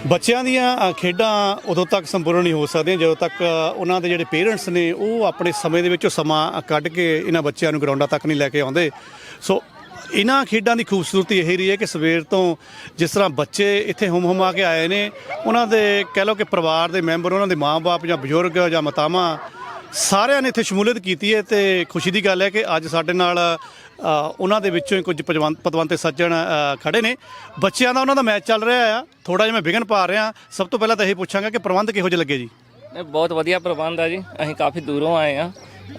ਬੱਚਿਆਂ ਦੀਆਂ ਖੇਡਾਂ ਉਦੋਂ ਤੱਕ ਸੰਪੂਰਨ ਨਹੀਂ ਹੋ ਸਕਦੀਆਂ ਜਦੋਂ ਤੱਕ ਉਹਨਾਂ ਦੇ ਜਿਹੜੇ ਪੇਰੈਂਟਸ ਨੇ ਉਹ ਆਪਣੇ ਸਮੇਂ ਦੇ ਵਿੱਚੋਂ ਸਮਾਂ ਕੱਢ ਕੇ ਇਹਨਾਂ ਬੱਚਿਆਂ ਨੂੰ ਗਰਾਊਂਡਾਂ ਤੱਕ ਨਹੀਂ ਲੈ ਕੇ ਆਉਂਦੇ। ਸੋ ਇਹਨਾਂ ਖੇਡਾਂ ਦੀ ਖੂਬਸੂਰਤੀ ਇਹ ਰਹੀ ਹੈ ਕਿ ਸਵੇਰ ਤੋਂ ਜਿਸ ਤਰ੍ਹਾਂ ਬੱਚੇ ਇੱਥੇ ਹੁਮ-ਹੁਮਾ ਕੇ ਆਏ ਨੇ, ਉਹਨਾਂ ਦੇ ਕਹਿ ਲਓ ਕਿ ਪਰਿਵਾਰ ਦੇ ਮੈਂਬਰ, ਉਹਨਾਂ ਦੇ ਮਾਂ-ਬਾਪ ਜਾਂ ਬਜ਼ੁਰਗ ਜਾਂ ਮਾਤਾਵਾਂ ਸਾਰਿਆਂ ਨੇ ਇੱਥੇ ਸ਼ਮੂਲੀਅਤ ਕੀਤੀ ਹੈ। ਅਤੇ ਖੁਸ਼ੀ ਦੀ ਗੱਲ ਹੈ ਕਿ ਅੱਜ ਸਾਡੇ ਨਾਲ ਉਹਨਾਂ ਦੇ ਵਿੱਚੋਂ ਹੀ ਕੁਝ ਪਤਵੰਤੇ ਸੱਜਣ ਖੜ੍ਹੇ ਨੇ। ਬੱਚਿਆਂ ਦਾ ਉਹਨਾਂ ਦਾ ਮੈਚ ਚੱਲ ਰਿਹਾ ਆ, ਥੋੜ੍ਹਾ ਜਿਹਾ ਮੈਂ ਵਿਘਨ ਪਾ ਰਿਹਾ। ਸਭ ਤੋਂ ਪਹਿਲਾਂ ਤਾਂ ਇਹ ਪੁੱਛਾਂਗਾ ਕਿ ਪ੍ਰਬੰਧ ਕਿਹੋ ਜਿਹੇ ਲੱਗੇ ਜੀ? ਬਹੁਤ ਵਧੀਆ ਪ੍ਰਬੰਧ ਆ ਜੀ। ਅਸੀਂ ਕਾਫੀ ਦੂਰੋਂ ਆਏ ਹਾਂ,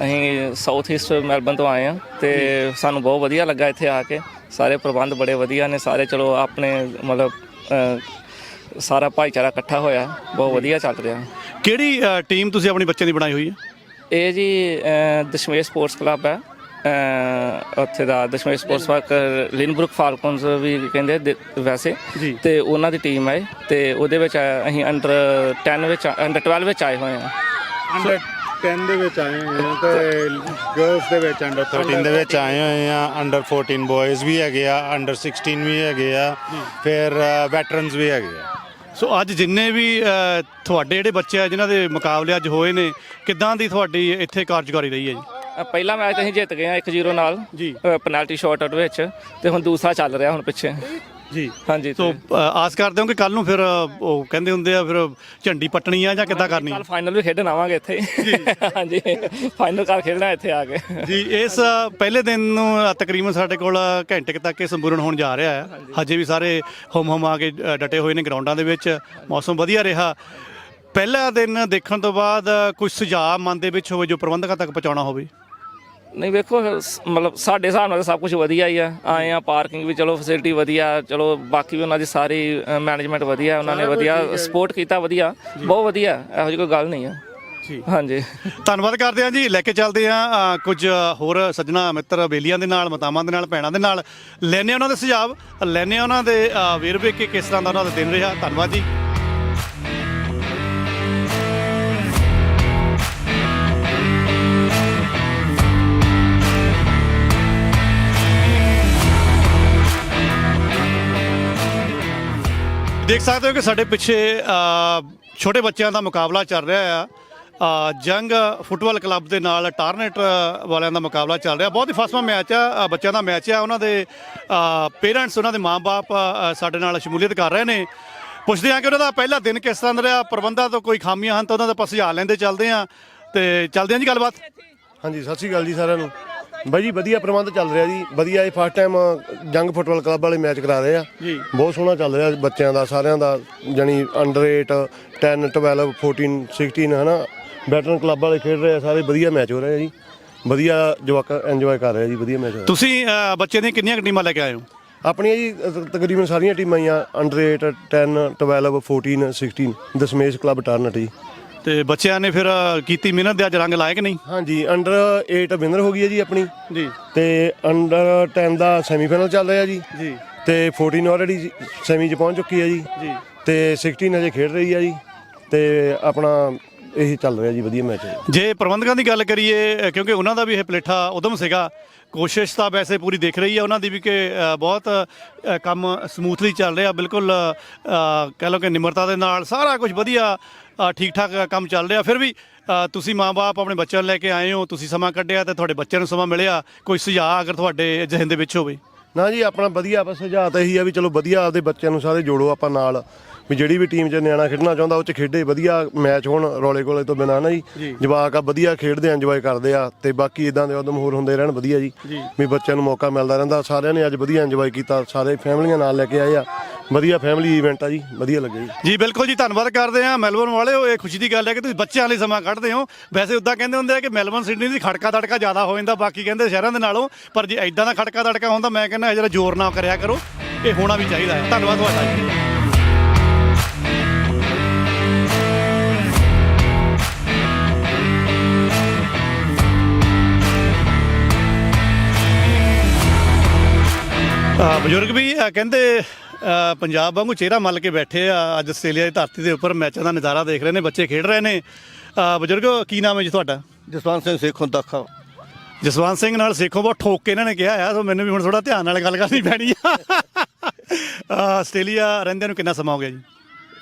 ਅਸੀਂ ਸਾਊਥ ਈਸਟ ਮੈਲਬਨ ਤੋਂ ਆਏ ਹਾਂ ਅਤੇ ਸਾਨੂੰ ਬਹੁਤ ਵਧੀਆ ਲੱਗਾ ਇੱਥੇ ਆ ਕੇ। ਸਾਰੇ ਪ੍ਰਬੰਧ ਬੜੇ ਵਧੀਆ ਨੇ, ਸਾਰੇ ਚਲੋ ਆਪਣੇ ਮਤਲਬ ਸਾਰਾ ਭਾਈਚਾਰਾ ਇਕੱਠਾ ਹੋਇਆ, ਬਹੁਤ ਵਧੀਆ ਚੱਲ ਰਿਹਾ। ਕਿਹੜੀ ਟੀਮ ਤੁਸੀਂ ਆਪਣੇ ਬੱਚਿਆਂ ਦੀ ਬਣਾਈ ਹੋਈ ਹੈ? ਇਹ ਜੀ ਦਸ਼ਮੇਸ਼ ਸਪੋਰਟਸ ਕਲੱਬ ਹੈ, ਉੱਥੇ ਦਾ ਦਸ਼ਮੇਸ਼ ਸਪੋਰਟਸ ਪਾਰਕ ਲਿਨਬਰੁਕ ਫਾਲਕਨਸ ਵੀ ਕਹਿੰਦੇ ਵੈਸੇ ਜੀ, ਅਤੇ ਉਹਨਾਂ ਦੀ ਟੀਮ ਹੈ ਅਤੇ ਉਹਦੇ ਵਿੱਚ ਅਸੀਂ ਅੰਡਰ 10 ਵਿੱਚ ਅੰਡਰ 12 ਵਿੱਚ ਆਏ ਹੋਏ ਹਾਂ। ਅੰਡਰ 10 ਦੇ ਵਿੱਚ ਆਏ ਹੋਏ ਹਾਂ ਅਤੇ ਗਰਲਸ ਦੇ ਵਿੱਚ ਅੰਡਰ 13 ਦੇ ਵਿੱਚ ਆਏ ਹੋਏ ਹਾਂ। ਅੰਡਰ 14 ਬॉयਜ਼ ਵੀ ਹੈਗੇ ਆ, ਅੰਡਰ 16 ਵੀ ਹੈਗੇ ਆ, ਫਿਰ ਵੈਟਰਨਸ ਵੀ ਹੈਗੇ ਆ। ਸੋ ਅੱਜ ਜਿੰਨੇ ਵੀ ਤੁਹਾਡੇ ਜਿਹੜੇ ਬੱਚੇ ਆ ਜਿਨ੍ਹਾਂ ਦੇ ਮੁਕਾਬਲੇ ਅੱਜ ਹੋਏ ਨੇ, ਕਿੱਦਾਂ ਦੀ ਤੁਹਾਡੀ ਇੱਥੇ ਕਾਰਜਕਾਰੀ ਰਹੀ ਹੈ ਜੀ? ਪਹਿਲਾ ਮੈਚ ਅਸੀਂ ਜਿੱਤ ਗਏ ਹਾਂ 1-0 ਨਾਲ ਜੀ, ਪੈਨਲਟੀ ਸ਼ਾਟ ਆਊਟ ਵਿੱਚ, ਅਤੇ ਹੁਣ ਦੂਸਰਾ ਚੱਲ ਰਿਹਾ ਹੁਣ ਪਿੱਛੇ ਜੀ। ਹਾਂਜੀ, ਸੋ ਆਸ ਕਰਦੇ ਹੋ ਕਿ ਕੱਲ ਨੂੰ ਫਿਰ ਉਹ ਕਹਿੰਦੇ ਹੁੰਦੇ ਆ ਫਿਰ ਝੰਡੀ ਪੱਟਣੀ ਆ ਜਾਂ ਕਿੱਦਾਂ ਕਰਨੀ? ਕੱਲ ਫਾਈਨਲ ਵੀ ਖੇਡਣ ਆਵਾਂਗੇ ਇੱਥੇ। ਹਾਂਜੀ, ਫਾਈਨਲ ਕੱਲ ਖੇਡਣਾ ਇੱਥੇ ਆ ਕੇ ਜੀ। ਇਸ ਪਹਿਲੇ ਦਿਨ ਨੂੰ ਤਕਰੀਬਨ ਸਾਡੇ ਕੋਲ ਘੰਟੇ ਕੁ ਤੱਕ ਇਹ ਸੰਪੂਰਨ ਹੋਣ ਜਾ ਰਿਹਾ ਹੈ। ਹਜੇ ਵੀ ਸਾਰੇ ਹੁਮ ਆ ਕੇ ਡਟੇ ਹੋਏ ਨੇ ਗਰਾਊਂਡਾਂ ਦੇ ਵਿੱਚ। ਮੌਸਮ ਵਧੀਆ ਰਿਹਾ। ਪਹਿਲਾ ਦਿਨ ਦੇਖਣ ਤੋਂ ਬਾਅਦ ਕੁਝ ਸੁਝਾਅ ਮਨ ਦੇ ਵਿੱਚ ਹੋਵੇ ਜੋ ਪ੍ਰਬੰਧਕਾਂ ਤੱਕ ਪਹੁੰਚਾਉਣਾ ਹੋਵੇ? ਨਹੀਂ, ਵੇਖੋ ਮਤਲਬ ਸਾਡੇ ਹਿਸਾਬ ਨਾਲ ਸਭ ਕੁਝ ਵਧੀਆ ਹੀ ਆ। ਆਏ ਆ, ਪਾਰਕਿੰਗ ਵੀ ਚਲੋ ਫੈਸਿਲਿਟੀ ਵਧੀਆ, ਚਲੋ ਬਾਕੀ ਵੀ ਉਹਨਾਂ ਦੀ ਸਾਰੀ ਮੈਨੇਜਮੈਂਟ ਵਧੀਆ, ਉਹਨਾਂ ਨੇ ਵਧੀਆ ਸਪੋਰਟ ਕੀਤਾ, ਵਧੀਆ, ਬਹੁਤ ਵਧੀਆ, ਇਹੋ ਜਿਹੀ ਕੋਈ ਗੱਲ ਨਹੀਂ ਆ ਜੀ। ਹਾਂਜੀ, ਧੰਨਵਾਦ ਕਰਦੇ ਹਾਂ ਜੀ। ਲੈ ਕੇ ਚੱਲਦੇ ਹਾਂ ਕੁਝ ਹੋਰ ਸੱਜਣਾ ਮਿੱਤਰ ਬੇਲੀਆਂ ਦੇ ਨਾਲ, ਮਾਤਾਵਾਂ ਦੇ ਨਾਲ, ਭੈਣਾਂ ਦੇ ਨਾਲ, ਲੈਂਦੇ ਉਹਨਾਂ ਦੇ ਸੁਝਾਅ, ਲੈਂਦੇ ਉਹਨਾਂ ਦੇ ਵੇਰਵੇ ਕਿ ਕਿਸ ਤਰ੍ਹਾਂ ਦਾ ਉਹਨਾਂ ਦਾ ਦਿਨ ਰਿਹਾ। ਧੰਨਵਾਦ ਜੀ। ਦੇਖ ਸਕਦੇ ਹੋ ਕਿ ਸਾਡੇ ਪਿੱਛੇ ਛੋਟੇ ਬੱਚਿਆਂ ਦਾ ਮੁਕਾਬਲਾ ਚੱਲ ਰਿਹਾ ਆ। ਜੰਗ ਫੁੱਟਬਾਲ ਕਲੱਬ ਦੇ ਨਾਲ ਟਾਰਨੇਟ ਵਾਲਿਆਂ ਦਾ ਮੁਕਾਬਲਾ ਚੱਲ ਰਿਹਾ। ਬਹੁਤ ਹੀ ਫਸਵਾਂ ਮੈਚ ਆ, ਬੱਚਿਆਂ ਦਾ ਮੈਚ ਆ। ਉਹਨਾਂ ਦੇ ਪੇਰੈਂਟਸ, ਉਹਨਾਂ ਦੇ ਮਾਂ-ਬਾਪ ਸਾਡੇ ਨਾਲ ਸ਼ਮੂਲੀਅਤ ਕਰ ਰਹੇ ਨੇ। ਪੁੱਛਦੇ ਹਾਂ ਕਿ ਉਹਨਾਂ ਦਾ ਪਹਿਲਾ ਦਿਨ ਕਿਸ ਤਰ੍ਹਾਂ ਦਾ ਰਿਹਾ, ਪ੍ਰਬੰਧਾਂ ਤੋਂ ਕੋਈ ਖਾਮੀਆਂ ਹਨ ਤਾਂ ਉਹਨਾਂ ਦਾ ਆਪਾਂ ਸੁਝਾਅ ਲੈਂਦੇ ਚੱਲਦੇ ਹਾਂ ਅਤੇ ਚੱਲਦੇ ਹਾਂ ਜੀ ਗੱਲਬਾਤ। ਹਾਂਜੀ, ਸਤਿ ਸ਼੍ਰੀ ਅਕਾਲ ਜੀ ਸਾਰਿਆਂ ਨੂੰ। ਬਾਈ ਜੀ ਵਧੀਆ ਪ੍ਰਬੰਧ ਚੱਲ ਰਿਹਾ ਜੀ, ਵਧੀਆ। ਇਹ ਫਸਟ ਟਾਈਮ ਜੰਗ ਫੁੱਟਬਾਲ ਕਲੱਬ ਵਾਲੇ ਮੈਚ ਕਰਾ ਰਹੇ ਆ ਜੀ, ਬਹੁਤ ਸੋਹਣਾ ਚੱਲ ਰਿਹਾ ਬੱਚਿਆਂ ਦਾ, ਸਾਰਿਆਂ ਦਾ, ਜਾਣੀ ਅੰਡਰ 8, 10, 12, 14, 16 ਹੈ ਨਾ, ਵੈਟਰਨ ਕਲੱਬ ਵਾਲੇ ਖੇਡ ਰਹੇ ਆ ਸਾਰੇ। ਵਧੀਆ ਮੈਚ ਹੋ ਰਿਹਾ ਜੀ, ਵਧੀਆ ਜਵਾਕ ਇੰਜੋਏ ਕਰ ਰਿਹਾ ਜੀ, ਵਧੀਆ ਮੈਚ। ਤੁਸੀਂ ਬੱਚੇ ਦੀਆਂ ਕਿੰਨੀਆਂ ਟੀਮਾਂ ਲੈ ਕੇ ਆਏ ਹੋ? ਆਪਣੀਆਂ ਜੀ ਤਕਰੀਬਨ ਸਾਰੀਆਂ ਟੀਮਾਂ ਹੀ ਆ, ਅੰਡਰ 8, 10, 12, 14, 16, ਦਸ਼ਮੇਸ਼ ਕਲੱਬ ਟਾਰਨਟ ਜੀ। ਅਤੇ ਬੱਚਿਆਂ ਨੇ ਫਿਰ ਕੀਤੀ ਮਿਹਨਤ ਦੇ ਅੱਜ ਰੰਗ ਲਾਏ ਕਿ ਨਹੀਂ? ਹਾਂਜੀ, ਅੰਡਰ 8 ਵਿਨਰ ਹੋ ਗਈ ਹੈ ਜੀ ਆਪਣੀ ਜੀ, ਅਤੇ ਅੰਡਰ 10 ਦਾ ਸੈਮੀਫਾਈਨਲ ਚੱਲ ਰਿਹਾ ਜੀ ਜੀ, ਅਤੇ 14 ਆਲਰੇਡੀ ਸੈਮੀ 'ਚ ਪਹੁੰਚ ਚੁੱਕੀ ਹੈ ਜੀ ਜੀ, ਅਤੇ 16 ਅਜੇ ਖੇਡ ਰਹੀ ਹੈ ਜੀ। ਅਤੇ ਆਪਣਾ ਇਹੀ ਚੱਲ ਰਿਹਾ ਜੀ, ਵਧੀਆ ਮੈਚ ਹੈ। ਜੇ ਪ੍ਰਬੰਧਕਾਂ ਦੀ ਗੱਲ ਕਰੀਏ, ਕਿਉਂਕਿ ਉਹਨਾਂ ਦਾ ਵੀ ਇਹ ਪਲੇਠਾ ਉਦਮ ਸੀਗਾ, ਕੋਸ਼ਿਸ਼ ਤਾਂ ਵੈਸੇ ਪੂਰੀ ਦਿਖ ਰਹੀ ਹੈ ਉਹਨਾਂ ਦੀ ਵੀ ਕਿ ਬਹੁਤ ਕੰਮ ਸਮੂਥਲੀ ਚੱਲ ਰਿਹਾ, ਬਿਲਕੁਲ ਕਹਿ ਲਓ ਕਿ ਨਿਮਰਤਾ ਦੇ ਨਾਲ ਸਾਰਾ ਕੁਝ ਵਧੀਆ ਠੀਕ ਠਾਕ ਕੰਮ ਚੱਲ ਰਿਹਾ। ਫਿਰ ਵੀ ਤੁਸੀਂ ਮਾਂ-ਬਾਪ ਆਪਣੇ ਬੱਚਿਆਂ ਨੂੰ ਲੈ ਕੇ ਆਏ ਹੋ, ਤੁਸੀਂ ਸਮਾਂ ਕੱਢਿਆ ਅਤੇ ਤੁਹਾਡੇ ਬੱਚਿਆਂ ਨੂੰ ਸਮਾਂ ਮਿਲਿਆ, ਕੋਈ ਸੁਝਾਅ ਅਗਰ ਤੁਹਾਡੇ ਜ਼ਿਹਨ ਦੇ ਵਿੱਚ ਹੋਵੇ? ਨਾ ਜੀ, ਆਪਣਾ ਵਧੀਆ ਬਸ ਸੁਝਾਅ ਤਾਂ ਇਹੀ ਆ ਵੀ ਚਲੋ ਵਧੀਆ ਆਪਦੇ ਬੱਚਿਆਂ ਨੂੰ ਸਾਰੇ ਜੋੜੋ ਆਪਾਂ ਨਾਲ, ਵੀ ਜਿਹੜੀ ਵੀ ਟੀਮ 'ਚ ਨਿਆਣਾ ਖੇਡਣਾ ਚਾਹੁੰਦਾ ਉਹ 'ਚ ਖੇਡੇ, ਵਧੀਆ ਮੈਚ ਹੋਣ ਰੌਲੇ ਗੋਲੇ ਤੋਂ ਬਿਨਾਂ ਨਾ ਜੀ। ਜਵਾਕ ਆ ਵਧੀਆ ਖੇਡਦੇ ਆ, ਇੰਜੋਏ ਕਰਦੇ ਆ, ਅਤੇ ਬਾਕੀ ਇੱਦਾਂ ਦੇ ਉਦਮ ਹੋਰ ਹੁੰਦੇ ਰਹਿਣ ਵਧੀਆ ਜੀ, ਵੀ ਬੱਚਿਆਂ ਨੂੰ ਮੌਕਾ ਮਿਲਦਾ ਰਹਿੰਦਾ। ਸਾਰਿਆਂ ਨੇ ਅੱਜ ਵਧੀਆ ਇੰਜੋਏ ਕੀਤਾ, ਸਾਰੇ ਫੈਮਲੀਆਂ ਨਾਲ ਲੈ ਕੇ ਆਏ ਆ, ਵਧੀਆ ਫੈਮਿਲੀ ਈਵੈਂਟ ਆ ਜੀ, ਵਧੀਆ ਲੱਗਿਆ ਜੀ। ਜੀ ਬਿਲਕੁਲ ਜੀ, ਧੰਨਵਾਦ ਕਰਦੇ ਹਾਂ ਮੈਲਬੌਰਨ ਵਾਲਿਓ। ਇਹ ਖੁਸ਼ੀ ਦੀ ਗੱਲ ਹੈ ਕਿ ਤੁਸੀਂ ਬੱਚਿਆਂ ਲਈ ਸਮਾਂ ਕੱਢਦੇ ਹੋ। ਵੈਸੇ ਉੱਦਾਂ ਕਹਿੰਦੇ ਹੁੰਦੇ ਆ ਕਿ ਮੈਲਬੌਰਨ ਸਿਡਨੀ ਦੀ ਖੜਕਾ ਦੜਕਾ ਜ਼ਿਆਦਾ ਹੋ ਜਾਂਦਾ ਬਾਕੀ ਕਹਿੰਦੇ ਸ਼ਹਿਰਾਂ ਦੇ ਨਾਲੋਂ, ਪਰ ਜੇ ਇੱਦਾਂ ਦਾ ਖੜਕਾ ਦੜਕਾ ਹੁੰਦਾ ਮੈਂ ਕਹਿੰਦਾ ਜਰਾ ਜ਼ੋਰ ਨਾ ਕਰਿਆ ਕਰੋ, ਇਹ ਹੋਣਾ ਵੀ ਚਾਹੀਦਾ ਹੈ। ਧੰਨਵਾਦ ਤੁਹਾਡਾ ਜੀ। ਬਜ਼ੁਰਗ ਵੀ ਕਹਿੰਦੇ ਪੰਜਾਬ ਵਾਂਗੂ ਚਿਹਰਾ ਮੱਲ ਕੇ ਬੈਠੇ ਆ, ਅੱਜ ਆਸਟ੍ਰੇਲੀਆ ਦੀ ਧਰਤੀ ਦੇ ਉੱਪਰ ਮੈਚਾਂ ਦਾ ਨਜ਼ਾਰਾ ਦੇਖ ਰਹੇ ਨੇ, ਬੱਚੇ ਖੇਡ ਰਹੇ ਨੇ। ਬਜ਼ੁਰਗ ਕੀ ਨਾਮ ਹੈ ਜੀ ਤੁਹਾਡਾ? ਜਸਵੰਤ ਸਿੰਘ ਸੇਖੋਂ ਦਾਖਾ। ਜਸਵੰਤ ਸਿੰਘ ਨਾਲ ਸੇਖੋਂ ਬਹੁਤ ਠੋਕ ਕੇ ਇਹਨਾਂ ਨੇ ਕਿਹਾ ਆ, ਸੋ ਮੈਨੂੰ ਵੀ ਹੁਣ ਥੋੜਾ ਧਿਆਨ ਨਾਲ ਗੱਲ ਕਰਨੀ ਪੈਣੀ ਆ। ਆਸਟ੍ਰੇਲੀਆ ਰਹਿੰਦਿਆਂ ਨੂੰ ਕਿੰਨਾ ਸਮਾਂ ਹੋ ਗਿਆ ਜੀ?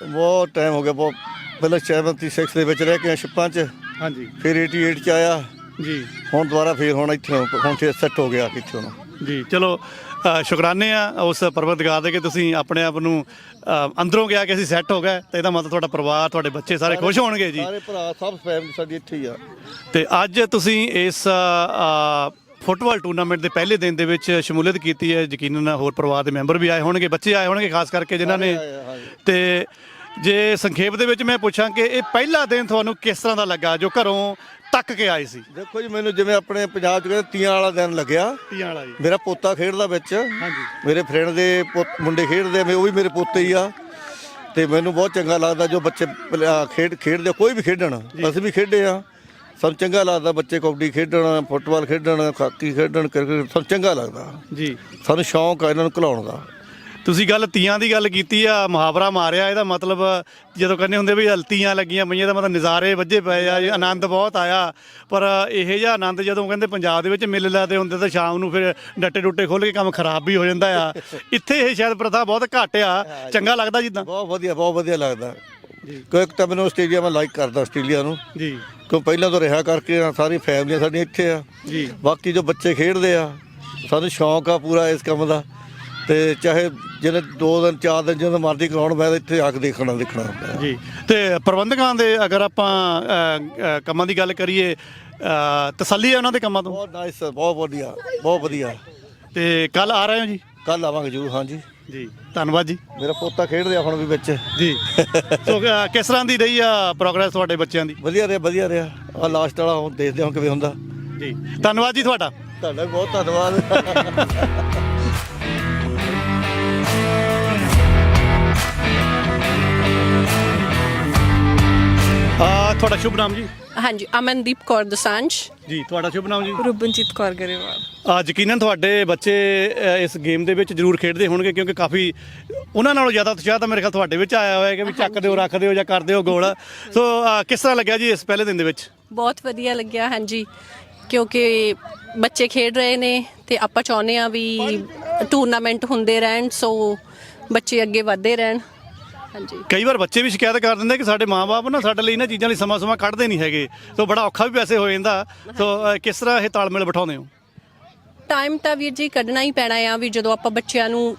ਬਹੁਤ ਟਾਈਮ ਹੋ ਗਿਆ ਬਹੁਤ ਪਹਿਲਾਂ 76 ਦੇ ਵਿੱਚ ਰਹਿ ਕੇ ਆਇਆ ਛਿੱਪਾਂ 'ਚ, ਹਾਂਜੀ ਫਿਰ 88 'ਚ ਆਇਆ, ਜੀ ਹੁਣ ਦੁਬਾਰਾ ਫਿਰ ਹੁਣ ਇੱਥੇ ਹੁਣ ਫਿਰ ਸੈੱਟ ਹੋ ਗਿਆ ਕਿੱਥੇ ਹੁਣ। ਜੀ ਚਲੋ ਸ਼ੁਕਰਾਨੇ ਆ ਉਸ ਪਰਵਰਦਗਾਰ ਦੇ ਕਿ ਤੁਸੀਂ ਆਪਣੇ ਆਪ ਨੂੰ ਅੰਦਰੋਂ ਕਿਹਾ ਕਿ ਅਸੀਂ ਸੈੱਟ ਹੋ ਗਏ, ਤੇ ਇਹਦਾ ਮਤਲਬ ਤੁਹਾਡਾ ਪਰਿਵਾਰ ਤੁਹਾਡੇ ਬੱਚੇ ਸਾਰੇ ਖੁਸ਼ ਹੋਣਗੇ ਜੀ। ਸਾਰੇ ਭਰਾ ਸਭ ਫੈਮਿਲੀ ਸਾਡੀ ਇੱਥੇ ਹੀ ਆ। ਤੇ ਅੱਜ ਤੁਸੀਂ ਇਸ ਫੁੱਟਬਾਲ ਟੂਰਨਾਮੈਂਟ ਦੇ ਪਹਿਲੇ ਦਿਨ ਦੇ ਵਿੱਚ ਸ਼ਮੂਲੀਅਤ ਕੀਤੀ ਹੈ, ਯਕੀਨਨ ਹੋਰ ਪਰਿਵਾਰ ਦੇ ਮੈਂਬਰ ਵੀ ਆਏ ਹੋਣਗੇ, ਬੱਚੇ ਆਏ ਹੋਣਗੇ ਖਾਸ ਕਰਕੇ ਜਿਨ੍ਹਾਂ ਨੇ। ਤੇ ਜੇ ਸੰਖੇਪ ਦੇ ਵਿੱਚ ਮੈਂ ਪੁੱਛਾਂ ਕਿ ਇਹ ਪਹਿਲਾ ਦਿਨ ਤੁਹਾਨੂੰ ਕਿਸ ਤਰ੍ਹਾਂ ਦਾ ਲੱਗਾ ਜੋ ਘਰੋਂ ਤੱਕ ਕੇ ਆਏ ਸੀ? ਦੇਖੋ ਜੀ, ਮੈਨੂੰ ਜਿਵੇਂ ਆਪਣੇ ਪੰਜਾਬ 'ਚ ਕਹਿੰਦੇ ਤੀਆਂ ਵਾਲਾ ਦਿਨ ਲੱਗਿਆ। ਤੀਆਂ ਵਾਲਾ ਜੀ, ਮੇਰਾ ਪੋਤਾ ਖੇਡਦਾ ਵਿੱਚ, ਹਾਂਜੀ ਮੇਰੇ ਫਰੈਂਡ ਦੇ ਮੁੰਡੇ ਖੇਡਦੇ ਆ, ਉਹ ਵੀ ਮੇਰੇ ਪੋਤੇ ਹੀ ਆ। ਤੇ ਮੈਨੂੰ ਬਹੁਤ ਚੰਗਾ ਲੱਗਦਾ ਜੋ ਬੱਚੇ ਖੇਡਦੇ, ਕੋਈ ਵੀ ਖੇਡਣ, ਅਸੀਂ ਵੀ ਖੇਡੇ ਆ, ਸਾਨੂੰ ਚੰਗਾ ਲੱਗਦਾ। ਬੱਚੇ ਕਬੱਡੀ ਖੇਡਣ, ਫੁੱਟਬਾਲ ਖੇਡਣ, ਹਾਕੀ ਖੇਡਣ, ਕ੍ਰਿਕਟ, ਸਾਨੂੰ ਚੰਗਾ ਲੱਗਦਾ ਜੀ। ਸਾਨੂੰ ਸ਼ੌਂਕ ਆ ਇਹਨਾਂ ਨੂੰ ਖਿਲਾਉਣ ਦਾ। ਤੁਸੀਂ ਗੱਲ ਤੀਆਂ ਦੀ ਗੱਲ ਕੀਤੀ ਆ, ਮੁਹਾਵਰਾ ਮਾਰਿਆ, ਇਹਦਾ ਮਤਲਬ ਜਦੋਂ ਕਹਿੰਦੇ ਹੁੰਦੇ ਵੀ ਤੀਆਂ ਲੱਗੀਆਂ ਪਈਆਂ, ਦਾ ਮਤਲਬ ਨਜ਼ਾਰੇ ਵੱਜੇ ਪਏ ਆ, ਆਨੰਦ ਬਹੁਤ ਆਇਆ। ਪਰ ਇਹ ਜਿਹਾ ਆਨੰਦ ਜਦੋਂ ਕਹਿੰਦੇ ਪੰਜਾਬ ਦੇ ਵਿੱਚ ਮੇਲੇ ਲੱਗਦੇ ਹੁੰਦੇ ਤਾਂ ਸ਼ਾਮ ਨੂੰ ਫਿਰ ਡੱਟੇ ਡੁੱਟੇ ਖੋਲ ਕੇ ਕੰਮ ਖਰਾਬ ਵੀ ਹੋ ਜਾਂਦਾ ਆ। ਇੱਥੇ ਇਹ ਸ਼ਾਇਦ ਪ੍ਰਥਾ ਬਹੁਤ ਘੱਟ ਆ, ਚੰਗਾ ਲੱਗਦਾ ਜਿੱਦਾਂ। ਬਹੁਤ ਵਧੀਆ ਲੱਗਦਾ। ਕਿਉਂਕਿ ਇੱਕ ਤਾਂ ਮੈਨੂੰ ਆਸਟ੍ਰੇਲੀਆ ਮੈਂ ਲਾਈਕ ਕਰਦਾ, ਆਸਟ੍ਰੇਲੀਆ ਨੂੰ, ਜੀ ਕਿਉਂ ਪਹਿਲਾਂ ਤੋਂ ਰਿਹਾ ਕਰਕੇ ਸਾਰੀ ਫੈਮਲੀਆਂ ਸਾਡੀਆਂ ਇੱਥੇ ਆ ਜੀ। ਬਾਕੀ ਜੋ ਬੱਚੇ ਖੇਡਦੇ ਆ, ਸਾਨੂੰ ਸ਼ੌਂਕ ਆ ਪੂਰਾ ਇਸ ਕੰਮ ਦਾ। ਤੇ ਚਾਹੇ ਜਿਹਨੇ 2 ਦਿਨ 4 ਦਿਨ ਜਦੋਂ ਮਰਜ਼ੀ ਕਰਾਉਣ, ਮੈਂ ਤਾਂ ਇੱਥੇ ਆ ਕੇ ਦੇਖਣਾ ਹੁੰਦਾ ਜੀ। ਤੇ ਪ੍ਰਬੰਧਕਾਂ ਦੇ ਅਗਰ ਆਪਾਂ ਕੰਮਾਂ ਦੀ ਗੱਲ ਕਰੀਏ, ਤਸੱਲੀ ਹੈ ਉਹਨਾਂ ਦੇ ਕੰਮਾਂ ਤੋਂ? ਬਹੁਤ ਨਾਈਸ, ਬਹੁਤ ਵਧੀਆ। ਤੇ ਕੱਲ ਆ ਰਹੇ ਹੋ ਜੀ? ਕੱਲ ਆਵਾਂਗੇ ਜ਼ਰੂਰ। ਹਾਂਜੀ ਜੀ, ਧੰਨਵਾਦ ਜੀ। ਮੇਰਾ ਪੋਤਾ ਖੇਡਦੇ ਆ ਹੁਣ ਵੀ ਵਿੱਚ ਜੀ। ਸੋ ਕਿਸ ਤਰ੍ਹਾਂ ਦੀ ਰਹੀ ਆ ਪ੍ਰੋਗਰੈਸ ਤੁਹਾਡੇ ਬੱਚਿਆਂ ਦੀ? ਵਧੀਆ ਰਿਹਾ। ਆ ਲਾਸਟ ਵਾਲਾ ਹੁਣ ਦੇਖਦੇ ਹਾਂ ਕਿਵੇਂ ਹੁੰਦਾ। ਜੀ, ਧੰਨਵਾਦ ਜੀ ਤੁਹਾਡਾ। ਤੁਹਾਡਾ ਬਹੁਤ ਧੰਨਵਾਦ। ਤੁਹਾਡਾ ਸ਼ੁਭ ਨਾਮ ਜੀ? ਹਾਂਜੀ, ਅਮਨਦੀਪ ਕੌਰ ਦਸਾਂਝ। ਜੀ, ਤੁਹਾਡਾ ਸ਼ੁਭ ਨਾਮ ਜੀ? ਰੂਬਨਜੀਤ ਕੌਰ ਗਰੇਵਾਲ। ਯਕੀਨਨ ਤੁਹਾਡੇ ਬੱਚੇ ਇਸ ਗੇਮ ਦੇ ਵਿੱਚ ਜ਼ਰੂਰ ਖੇਡਦੇ ਹੋਣਗੇ, ਕਿਉਂਕਿ ਕਾਫੀ ਉਹਨਾਂ ਨਾਲੋਂ ਜ਼ਿਆਦਾ ਉਤਸ਼ਾਹ ਤਾਂ ਮੇਰੇ ਖਿਆਲ ਤੁਹਾਡੇ ਵਿੱਚ ਆਇਆ ਹੋਇਆ ਕਿ ਵੀ ਚੱਕ ਦਿਓ, ਰੱਖ ਦਿਓ ਜਾਂ ਕਰ ਦਿਓ ਗੋਲ। ਸੋ ਕਿਸ ਤਰ੍ਹਾਂ ਲੱਗਿਆ ਜੀ ਇਸ ਪਹਿਲੇ ਦਿਨ ਦੇ ਵਿੱਚ? ਬਹੁਤ ਵਧੀਆ ਲੱਗਿਆ, ਹਾਂਜੀ, ਕਿਉਂਕਿ ਬੱਚੇ ਖੇਡ ਰਹੇ ਨੇ ਤੇ ਆਪਾਂ ਚਾਹੁੰਦੇ ਆ ਵੀ ਟੂਰਨਾਮੈਂਟ ਹੁੰਦੇ ਰਹਿਣ, ਸੋ ਬੱਚੇ ਅੱਗੇ ਵਧਦੇ ਰਹਿਣ। ਹਾਂਜੀ, ਕਈ ਵਾਰ ਬੱਚੇ ਵੀ ਸ਼ਿਕਾਇਤ ਕਰ ਦਿੰਦੇ ਕਿ ਸਾਡੇ ਮਾਪੇ ਨਾ ਸਾਡੇ ਲਈ ਇਹਨਾਂ ਚੀਜ਼ਾਂ ਲਈ ਸਮਾਂ ਕੱਢਦੇ ਨਹੀਂ ਹੈਗੇ, ਸੋ ਬੜਾ ਔਖਾ ਵੀ ਵੈਸੇ ਹੋ ਜਾਂਦਾ। ਸੋ ਕਿਸ ਤਰ੍ਹਾਂ ਇਹ ਤਾਲਮੇਲ ਬਿਠਾਉਂਦੇ ਹੋ? ਟਾਈਮ ਤਾਂ ਵੀਰ ਜੀ ਕੱਢਣਾ ਹੀ ਪੈਣਾ ਆ, ਵੀ ਜਦੋਂ ਆਪਾਂ ਬੱਚਿਆਂ ਨੂੰ,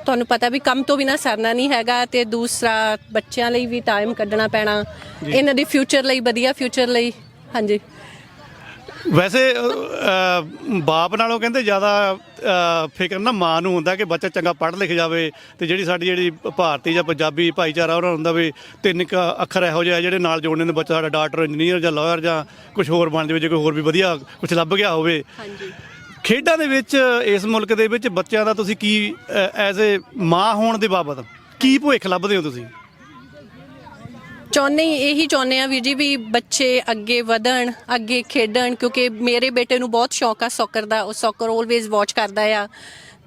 ਤੁਹਾਨੂੰ ਪਤਾ ਵੀ ਕੰਮ ਤੋਂ ਬਿਨਾਂ ਸਰਨਾ ਨਹੀਂ ਹੈਗਾ, ਤੇ ਦੂਸਰਾ ਬੱਚਿਆਂ ਲਈ ਵੀ ਟਾਈਮ ਕੱਢਣਾ ਪੈਣਾ, ਇਹਨਾਂ ਦੇ ਫਿਊਚਰ ਲਈ, ਵਧੀਆ ਫਿਊਚਰ ਲਈ। ਹਾਂਜੀ, ਵੈਸੇ ਬਾਪ ਨਾਲੋਂ ਕਹਿੰਦੇ ਜ਼ਿਆਦਾ ਫਿਕਰ ਨਾ ਮਾਂ ਨੂੰ ਹੁੰਦਾ ਕਿ ਬੱਚਾ ਚੰਗਾ ਪੜ੍ਹ ਲਿਖ ਜਾਵੇ, ਤੇ ਜਿਹੜੀ ਭਾਰਤੀ ਜਾਂ ਪੰਜਾਬੀ ਭਾਈਚਾਰਾ ਉਹਨਾਂ ਨੂੰ ਹੁੰਦਾ ਵੀ 3 ਅੱਖਰ ਇਹੋ ਜਿਹੇ ਜਿਹੜੇ ਨਾਲ ਜੋੜਨੇ ਨੇ, ਬੱਚਾ ਸਾਡਾ ਡਾਕਟਰ, ਇੰਜੀਨੀਅਰ ਜਾਂ ਲਾਇਰ ਜਾਂ ਕੁਝ ਹੋਰ ਬਣ ਜਾਵੇ, ਜੇ ਕੋਈ ਹੋਰ ਵੀ ਵਧੀਆ ਕੁਝ ਲੱਭ ਗਿਆ ਹੋਵੇ। ਹਾਂਜੀ। ਖੇਡਾਂ ਦੇ ਵਿੱਚ ਇਸ ਮੁਲਕ ਦੇ ਵਿੱਚ ਬੱਚਿਆਂ ਦਾ ਤੁਸੀਂ ਕੀ ਐਜ਼ ਏ ਮਾਂ ਹੋਣ ਦੇ ਬਾਬਤ ਕੀ ਭਵਿੱਖ ਲੱਭਦੇ ਹੋ ਤੁਸੀਂ? ਇਹੀ ਚਾਹੁੰਦੇ ਆ ਵੀਰ ਜੀ ਵੀ ਬੱਚੇ ਅੱਗੇ ਵਧਣ, ਅੱਗੇ ਖੇਡਣ, ਕਿਉਂਕਿ ਮੇਰੇ ਬੇਟੇ ਨੂੰ ਬਹੁਤ ਸ਼ੌਕ ਆ ਸੌਕਰ ਦਾ, ਉਹ ਸੌਕਰ ਆਲਵੇਜ਼ ਵਾਚ ਕਰਦਾ ਆ,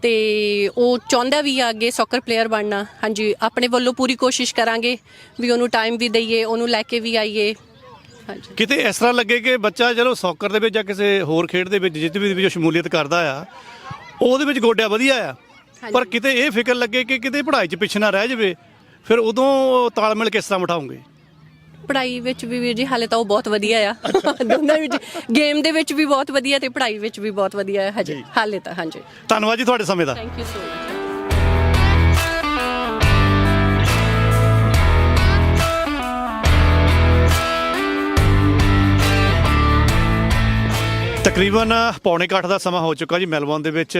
ਤੇ ਉਹ ਚਾਹੁੰਦਾ ਵੀ ਆ ਅੱਗੇ ਸੌਕਰ ਪਲੇਅਰ ਬਣਨਾ। ਹਾਂਜੀ, ਆਪਣੇ ਵੱਲੋਂ ਪੂਰੀ ਕੋਸ਼ਿਸ਼ ਕਰਾਂਗੇ ਵੀ ਉਹਨੂੰ ਟਾਈਮ ਵੀ ਦਈਏ, ਉਹਨੂੰ ਲੈ ਕੇ ਵੀ ਆਈਏ। ਹਾਂਜੀ, ਕਿਤੇ ਇਸ ਤਰ੍ਹਾਂ ਲੱਗੇ ਕਿ ਬੱਚਾ ਚਲੋ ਸੌਕਰ ਦੇ ਵਿੱਚ ਜਾਂ ਕਿਸੇ ਹੋਰ ਖੇਡ ਦੇ ਵਿੱਚ ਜਿੱਤ ਵੀ ਸ਼ਮੂਲੀਅਤ ਕਰਦਾ ਆ, ਉਹਦੇ ਵਿੱਚ ਗੋਡਿਆ ਵਧੀਆ ਆ, ਪਰ ਕਿਤੇ ਇਹ ਫਿਕਰ ਲੱਗੇ ਕਿ ਕਿਤੇ ਪੜ੍ਹਾਈ 'ਚ ਪਿੱਛੇ ਨਾ ਰਹਿ ਜਾਵੇ, ਫਿਰ ਉਦੋਂ ਤਾਲਮੇਲ ਕਿਸ ਤਰ੍ਹਾਂ ਬਿਠਾਉਂਗੇ? ਪੜ੍ਹਾਈ ਵਿੱਚ ਵੀ ਵੀਰ ਜੀ ਹਾਲੇ ਤਾਂ ਉਹ ਬਹੁਤ ਵਧੀਆ ਆ, ਦੋਨਾਂ ਵਿੱਚ, ਗੇਮ ਦੇ ਵਿੱਚ ਵੀ ਬਹੁਤ ਵਧੀਆ ਤੇ ਪੜ੍ਹਾਈ ਵਿੱਚ ਵੀ ਬਹੁਤ ਵਧੀਆ ਹੈ ਹਜੇ ਹਾਲੇ ਤਾਂ। ਹਾਂਜੀ, ਧੰਨਵਾਦ ਜੀ ਤੁਹਾਡੇ ਸਮੇਂ ਦਾ। Thank you so much. ਤਕਰੀਬਨ 7:45 ਦਾ ਸਮਾਂ ਹੋ ਚੁੱਕਾ ਜੀ ਮੈਲਬੌਰਨ ਦੇ ਵਿੱਚ।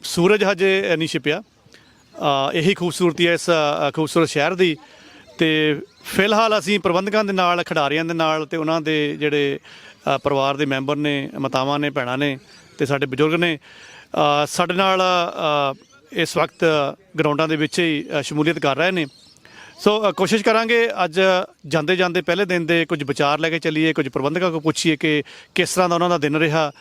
ਸੂਰਜ ਹਜੇ ਨਹੀਂ ਛਿਪਿਆ, ਇਹੀ ਖੂਬਸੂਰਤੀ ਹੈ ਇਸ ਖੂਬਸੂਰਤ ਸ਼ਹਿਰ ਦੀ। ਤੇ ਫਿਲਹਾਲ ਅਸੀਂ ਪ੍ਰਬੰਧਕਾਂ ਦੇ ਨਾਲ, ਖਿਡਾਰੀਆਂ ਦੇ ਨਾਲ, ਤੇ ਉਹਨਾਂ ਦੇ ਜਿਹੜੇ ਪਰਿਵਾਰ ਦੇ ਮੈਂਬਰ ਨੇ, ਮਾਤਾਵਾਂ ਨੇ, ਭੈਣਾਂ ਨੇ, ਤੇ ਸਾਡੇ ਬਜ਼ੁਰਗ ਨੇ ਸਾਡੇ ਨਾਲ ਇਸ ਵਕਤ ਗਰਾਊਂਡਾਂ ਦੇ ਵਿੱਚ ਹੀ ਸ਼ਮੂਲੀਅਤ ਕਰ ਰਹੇ ਨੇ। ਸੋ ਕੋਸ਼ਿਸ਼ ਕਰਾਂਗੇ ਅੱਜ ਜਾਂਦੇ ਜਾਂਦੇ ਪਹਿਲੇ ਦਿਨ ਦੇ ਕੁਝ ਵਿਚਾਰ ਲੈ ਕੇ ਚੱਲੀਏ, ਕੁਝ ਪ੍ਰਬੰਧਕਾਂ ਕੋਲ ਪੁੱਛੀਏ ਕਿ ਕਿਸ ਤਰ੍ਹਾਂ ਦਾ ਉਹਨਾਂ ਦਾ ਦਿਨ ਰਿਹਾ,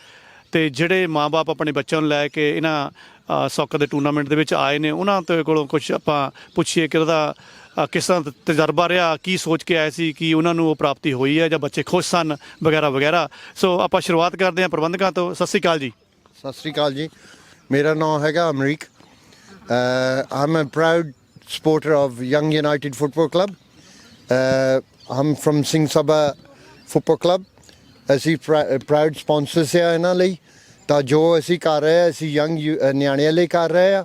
ਤੇ ਜਿਹੜੇ ਮਾਂ-ਬਾਪ ਆਪਣੇ ਬੱਚਿਆਂ ਨੂੰ ਲੈ ਕੇ ਇਹਨਾਂ ਸੌਕਰ ਦੇ ਟੂਰਨਾਮੈਂਟ ਦੇ ਵਿੱਚ ਆਏ ਨੇ ਉਹਨਾਂ ਤੋਂ ਕੋਲੋਂ ਕੁਝ ਆਪਾਂ ਪੁੱਛੀਏ ਕਿ ਉਹਦਾ ਕਿਸ ਤਰ੍ਹਾਂ ਤਜਰਬਾ ਰਿਹਾ, ਕੀ ਸੋਚ ਕੇ ਆਏ ਸੀ, ਕੀ ਉਹਨਾਂ ਨੂੰ ਉਹ ਪ੍ਰਾਪਤੀ ਹੋਈ ਹੈ ਜਾਂ ਬੱਚੇ ਖੁਸ਼ ਸਨ ਵਗੈਰਾ ਵਗੈਰਾ। ਸੋ ਆਪਾਂ ਸ਼ੁਰੂਆਤ ਕਰਦੇ ਹਾਂ ਪ੍ਰਬੰਧਕਾਂ ਤੋਂ। ਸਤਿ ਸ਼੍ਰੀ ਅਕਾਲ ਜੀ। ਸਤਿ ਸ਼੍ਰੀ ਅਕਾਲ ਜੀ, ਮੇਰਾ ਨਾਮ ਹੈਗਾ Amrik. I'm a proud supporter of Young United Football Club. I'm from Singh Sabha Football Club. ਅਸੀਂ ਪ੍ਰਾਊਡ ਸਪਾਂਸਰਸ ਆ ਇਹਨਾਂ ਲਈ, ਤਾਂ ਜੋ ਅਸੀਂ ਕਰ ਰਹੇ ਹਾਂ ਅਸੀਂ ਯੰਗ ਨਿਆਣਿਆਂ ਲਈ ਕਰ ਰਹੇ ਹਾਂ,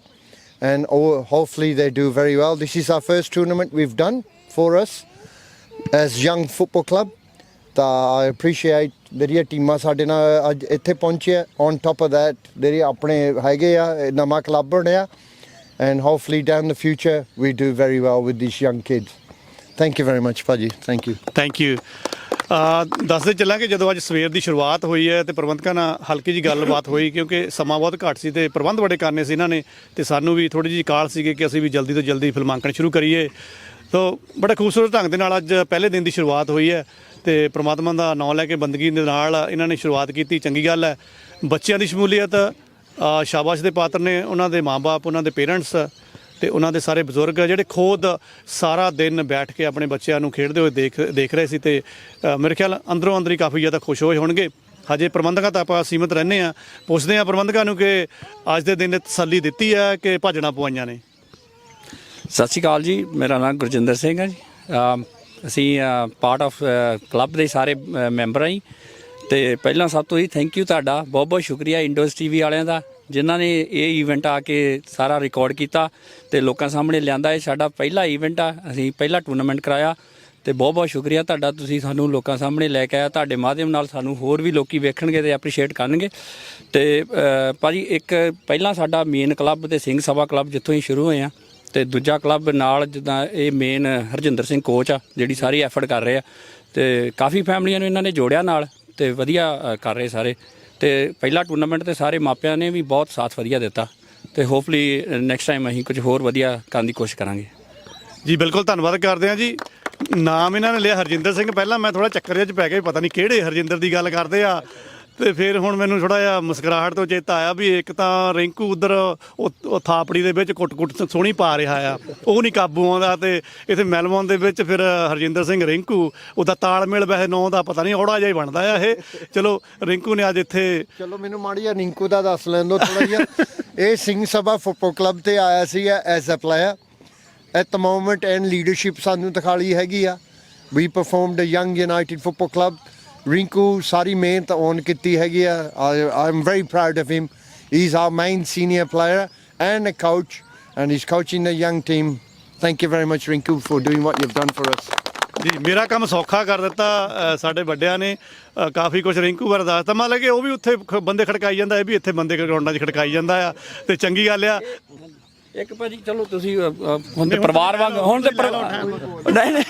and hopefully they do very well. This is our first tournament we've done for us as Young Football Club. ਤਾਂ I appreciate ਜਿਹੜੀਆਂ ਟੀਮਾਂ ਸਾਡੇ ਨਾਲ ਅੱਜ ਇੱਥੇ ਪਹੁੰਚੀਆਂ. On top of that ਜਿਹੜੇ ਆਪਣੇ ਹੈਗੇ ਆ ਨਵਾਂ ਕਲੱਬ ਬਣਿਆ, and hopefully down the future we do very well with these young kids. Thank you very much ਭਾਜੀ. Thank you. Thank you. ਦੱਸਦੇ ਚੱਲਾਂਗੇ ਜਦੋਂ ਅੱਜ ਸਵੇਰ ਦੀ ਸ਼ੁਰੂਆਤ ਹੋਈ ਹੈ ਤੇ ਪ੍ਰਬੰਧਕਾਂ ਨਾਲ ਹਲਕੀ ਜੀ ਗੱਲਬਾਤ ਹੋਈ, ਕਿਉਂਕਿ ਸਮਾਂ ਬਹੁਤ ਘੱਟ ਸੀ ਤੇ ਪ੍ਰਬੰਧ ਬੜੇ ਕਰਨੇ ਸੀ ਇਹਨਾਂ ਨੇ, ਤੇ ਸਾਨੂੰ ਵੀ ਥੋੜੀ ਜਿਹੀ ਕਾਹਲ ਸੀਗੇ ਕਿ ਅਸੀਂ ਵੀ ਜਲਦੀ ਤੋਂ ਜਲਦੀ ਫਿਲਮਾਂਕਣ ਸ਼ੁਰੂ ਕਰੀਏ। ਤੋ ਬੜੇ ਖੂਬਸੂਰਤ ਢੰਗ ਦੇ ਨਾਲ ਅੱਜ ਪਹਿਲੇ ਦਿਨ ਦੀ ਸ਼ੁਰੂਆਤ ਹੋਈ ਹੈ ਤੇ ਪ੍ਰਮਾਤਮਾ ਦਾ ਨਾਮ ਲੈ ਕੇ ਬੰਦਗੀ ਦੇ ਨਾਲ ਇਹਨਾਂ ਨੇ ਸ਼ੁਰੂਆਤ ਕੀਤੀ। ਚੰਗੀ ਗੱਲ ਹੈ। ਬੱਚਿਆਂ ਦੀ ਸ਼ਮੂਲੀਅਤ ਸ਼ਾਬਾਸ਼ ਦੇ ਪਾਤਰ ਨੇ ਉਹਨਾਂ ਦੇ ਮਾਂ-ਬਾਪ, ਉਹਨਾਂ ਦੇ ਪੇਰੈਂਟਸ ਤੇ ਉਹਨਾਂ ਦੇ ਸਾਰੇ ਬਜ਼ੁਰਗ ਜਿਹੜੇ ਖੁਦ ਸਾਰਾ ਦਿਨ ਬੈਠ ਕੇ ਆਪਣੇ ਬੱਚਿਆਂ ਨੂੰ ਖੇਡਦੇ ਹੋਏ ਦੇਖ ਰਹੇ ਸੀ, ਤੇ ਮੇਰੇ ਖਿਆਲ ਅੰਦਰੋਂ ਅੰਦਰ ਹੀ ਕਾਫੀ ਜ਼ਿਆਦਾ ਖੁਸ਼ ਹੋਏ ਹੋਣਗੇ। ਹਜੇ ਪ੍ਰਬੰਧਕਾਂ ਤਾਂ ਆਪਾਂ ਸੀਮਤ ਰਹਿੰਦੇ ਹਾਂ, ਪੁੱਛਦੇ ਹਾਂ ਪ੍ਰਬੰਧਕਾਂ ਨੂੰ ਕਿ ਅੱਜ ਦੇ ਦਿਨ ਤਸੱਲੀ ਦਿੱਤੀ ਹੈ ਕਿ ਭਾਜਣਾ ਪਵਾਈਆਂ ਨੇ। ਸਤਿ ਸ਼੍ਰੀ ਅਕਾਲ ਜੀ, ਮੇਰਾ ਨਾਮ ਗੁਰਜਿੰਦਰ ਸਿੰਘ ਹੈ ਜੀ। ਅਸੀਂ ਪਾਰਟ ਆਫ ਕਲੱਬ ਦੇ ਸਾਰੇ ਮੈਂਬਰ ਹਾਂ ਜੀ। ਤੇ ਪਹਿਲਾਂ ਸਭ ਤੋਂ ਹੀ ਥੈਂਕ ਯੂ ਤੁਹਾਡਾ, ਬਹੁਤ ਬਹੁਤ ਸ਼ੁਕਰੀਆ ਇੰਡੋਸ TV ਵਾਲਿਆਂ ਦਾ, ਜਿਨ੍ਹਾਂ ਨੇ ਇਹ ਈਵੈਂਟ ਆ ਕੇ ਸਾਰਾ ਰਿਕਾਰਡ ਕੀਤਾ ਤੇ ਲੋਕਾਂ ਸਾਹਮਣੇ ਲਿਆਂਦਾ। ਇਹ ਸਾਡਾ ਪਹਿਲਾ ਈਵੈਂਟ ਆ, ਅਸੀਂ ਪਹਿਲਾ ਟੂਰਨਾਮੈਂਟ ਕਰਾਇਆ ਤੇ ਬਹੁਤ ਬਹੁਤ ਸ਼ੁਕਰੀਆ ਤੁਹਾਡਾ, ਤੁਸੀਂ ਸਾਨੂੰ ਲੋਕਾਂ ਸਾਹਮਣੇ ਲੈ ਕੇ ਆਇਆ। ਤੁਹਾਡੇ ਮਾਧਿਅਮ ਨਾਲ ਸਾਨੂੰ ਹੋਰ ਵੀ ਲੋਕੀ ਵੇਖਣਗੇ ਤੇ ਐਪਰੀਸ਼ੀਏਟ ਕਰਨਗੇ। ਤੇ ਭਾਜੀ ਇੱਕ ਪਹਿਲਾਂ ਸਾਡਾ ਮੇਨ ਕਲੱਬ ਤੇ ਸਿੰਘ ਸਭਾ ਕਲੱਬ ਜਿੱਥੋਂ ਹੀ ਸ਼ੁਰੂ ਹੋਏ ਆ, ਤੇ ਦੂਜਾ ਕਲੱਬ ਨਾਲ ਜਿੱਦਾਂ ਇਹ ਮੇਨ ਹਰਜਿੰਦਰ ਸਿੰਘ ਕੋਚ ਆ ਜਿਹੜੀ ਸਾਰੀ ਐਫਰਟ ਕਰ ਰਹੇ ਆ, ਤੇ ਕਾਫੀ ਫੈਮਲੀਆਂ ਨੂੰ ਇਹਨਾਂ ਨੇ ਜੋੜਿਆ ਨਾਲ ਤੇ ਵਧੀਆ ਕਰ ਰਹੇ ਸਾਰੇ। ਤੇ ਪਹਿਲਾ ਟੂਰਨਾਮੈਂਟ ਤੇ ਸਾਰੇ ਮਾਪਿਆਂ ਨੇ ਵੀ ਬਹੁਤ ਸਾਥ ਵਧੀਆ ਦਿੱਤਾ, ਤੇ ਹੋਪਫੁਲੀ ਨੈਕਸਟ ਟਾਈਮ ਅਸੀਂ ਕੁਝ ਹੋਰ ਵਧੀਆ ਕਰਨ ਦੀ ਕੋਸ਼ਿਸ਼ ਕਰਾਂਗੇ ਜੀ। ਬਿਲਕੁਲ ਧੰਨਵਾਦ ਕਰਦੇ ਹਾਂ ਜੀ। ਨਾਮ ਇਹਨਾਂ ਨੇ ਲਿਆ ਹਰਜਿੰਦਰ ਸਿੰਘ, ਪਹਿਲਾਂ ਮੈਂ ਥੋੜਾ ਚੱਕਰ ਜਿਹਾ 'ਚ ਪੈ ਗਿਆ, ਪਤਾ ਨਹੀਂ ਕਿਹੜੇ ਹਰਜਿੰਦਰ ਦੀ ਗੱਲ ਕਰਦੇ ਆ, ਤੇ ਫਿਰ ਹੁਣ ਮੈਨੂੰ ਥੋੜਾ ਜਿਹਾ ਮੁਸਕਰਾਹਟ ਤੋਂ ਚੇਤਾ ਆਇਆ ਵੀ ਇੱਕ ਤਾਂ ਰਿੰਕੂ ਉਧਰ ਉਹ ਥਾਪੜੀ ਦੇ ਵਿੱਚ ਕੁੱਟ ਸੋਹਣੀ ਪਾ ਰਿਹਾ ਆ, ਉਹ ਨਹੀਂ ਕਾਬੂ ਆਉਂਦਾ, ਤੇ ਇੱਥੇ ਮੈਲਬੌਰਨ ਦੇ ਵਿੱਚ ਫਿਰ ਹਰਜਿੰਦਰ ਸਿੰਘ ਰਿੰਕੂ, ਉਹਦਾ ਤਾਲਮੇਲ ਵੈਸੇ ਨਾਂ ਦਾ ਪਤਾ ਨਹੀਂ ਔੜਾ ਜਿਹਾ ਹੀ ਬਣਦਾ ਆ ਇਹ। ਚਲੋ ਰਿੰਕੂ ਨੇ ਅੱਜ ਇੱਥੇ, ਚਲੋ ਮੈਨੂੰ ਮਾੜੀ ਜਿਹਾ ਰਿੰਕੂ ਦਾ ਦੱਸ ਲੈਣ ਦਿਓ ਥੋੜਾ ਜਿਹਾ। ਇਹ ਸਿੰਘ ਸਭਾ ਫੁੱਟਬਾਲ ਕਲੱਬ ਤੇ ਆਇਆ ਸੀ as a player at the moment, and leadership ਸਾਨੂੰ ਦਿਖਾਲੀ ਹੈਗੀ ਆ। We performed Young United Football Club. Rinku ਸਾਰੀ ਮਿਹਨਤ ਔਨ ਕੀਤੀ ਹੈਗੀ ਆ। I am very proud of him. He is our main senior player and a coach, and he is coaching the young team. Thank you very much Rinku for doing what you have done for us. ਜੀ ਮੇਰਾ ਕੰਮ ਸੌਖਾ ਕਰ ਦਿੱਤਾ ਸਾਡੇ ਵੱਡਿਆਂ ਨੇ, ਕਾਫੀ ਕੁਝ ਰਿੰਕੂ ਬਾਰੇ ਦੱਸਤਾ। ਮਤਲਬ ਕਿ ਉਹ ਵੀ ਉੱਥੇ ਬੰਦੇ ਖੜਕਾਈ ਜਾਂਦਾ, ਇਹ ਵੀ ਇੱਥੇ ਬੰਦੇ ਗਰਾਊਂਡਾਂ 'ਚ ਖੜਕਾਈ ਜਾਂਦਾ ਆ, ਤੇ ਚੰਗੀ ਗੱਲ ਆ। ਇੱਕ ਭਾਜੀ ਚਲੋ ਤੁਸੀਂ ਹੁਣ ਤੇ ਪਰਿਵਾਰ ਵਾਂਗ, ਹੁਣ ਤੇ ਨਹੀਂ